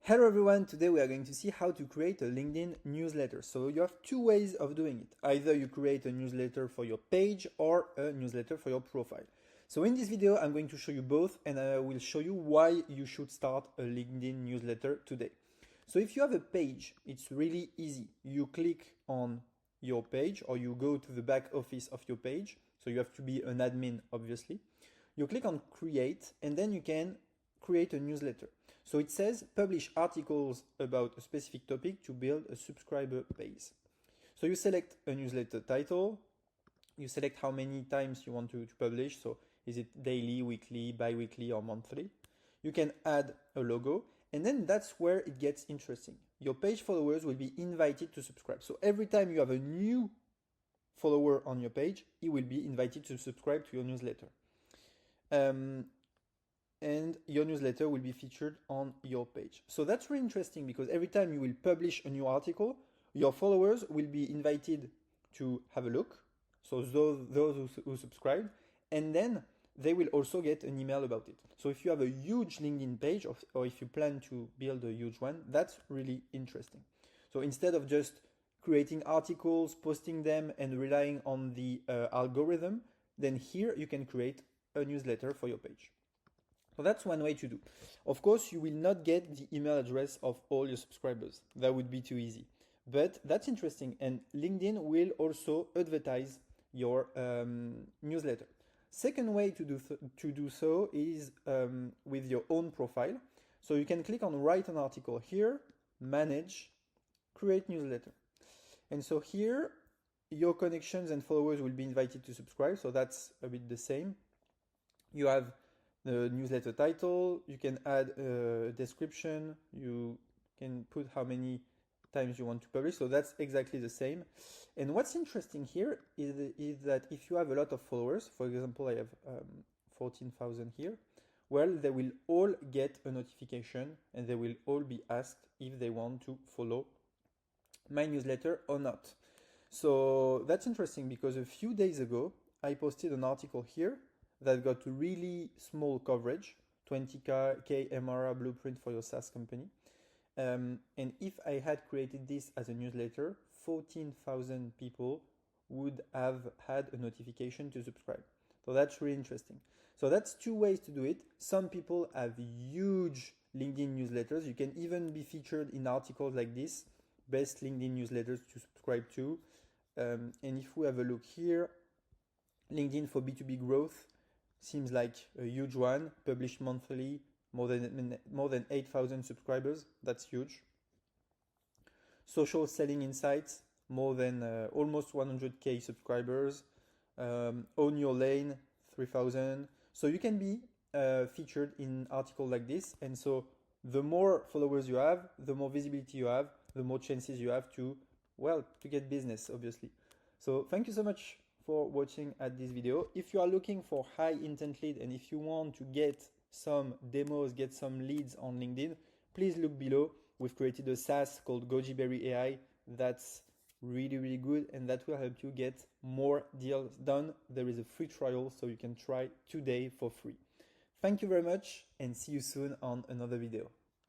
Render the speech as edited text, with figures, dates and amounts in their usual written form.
Hello everyone, today we are going to see how to create a LinkedIn newsletter. So you have two ways of doing it. Either you create a newsletter for your page or a newsletter for your profile. So in this video, I'm going to show you both and I will show you why you should start a LinkedIn newsletter today. So if you have a page, it's really easy. You click on your page or you go to the back office of your page. So you have to be an admin, obviously. You click on create and then you can create a newsletter. So it says publish articles about a specific topic to build a subscriber base. So you select a newsletter title, you select how many times you want to publish. So is it daily, weekly, bi-weekly or monthly? You can add a logo and then that's where it gets interesting. Your page followers will be invited to subscribe. So every time you have a new follower on your page, he will be invited to subscribe to your newsletter. And your newsletter will be featured on your page. So that's really interesting because every time you will publish a new article, your followers will be invited to have a look. So those who subscribe, and then they will also get an email about it. So if you have a huge LinkedIn page or if you plan to build a huge one, that's really interesting. So instead of just creating articles, posting them and relying on the algorithm, then here you can create a newsletter for your page. So that's one way to do. Of course, you will not get the email address of all your subscribers. That would be too easy. But that's interesting. And LinkedIn will also advertise your newsletter. Second way to do so is with your own profile. So you can click on write an article here, manage, create newsletter. And so here, your connections and followers will be invited to subscribe. So that's a bit the same. You have the newsletter title, you can add a description, you can put how many times you want to publish, so that's exactly the same. And what's interesting here is that if you have a lot of followers, for example, I have 14,000 here, well, they will all get a notification and they will all be asked if they want to follow my newsletter or not. So that's interesting because a few days ago, I posted an article here that got really small coverage, 20K MRR blueprint for your SaaS company. And if I had created this as a newsletter, 14,000 people would have had a notification to subscribe. So that's really interesting. So that's two ways to do it. Some people have huge LinkedIn newsletters. You can even be featured in articles like this, best LinkedIn newsletters to subscribe to. And if we have a look here, LinkedIn for B2B growth, seems like a huge one, published monthly, more than 8,000 subscribers. That's huge. Social Selling Insights, more than almost 100K subscribers. Own Your Lane, 3,000. So you can be featured in articles like this. And so the more followers you have, the more visibility you have, the more chances you have to get business, obviously. So thank you so much for watching at this video. If you are looking for high intent lead and if you want to get some demos, get some leads on LinkedIn, please look below. We've created a SaaS called Gojiberry AI that's really good and that will help you get more deals done. There is a free trial so you can try today for free. Thank you very much and see you soon on another video.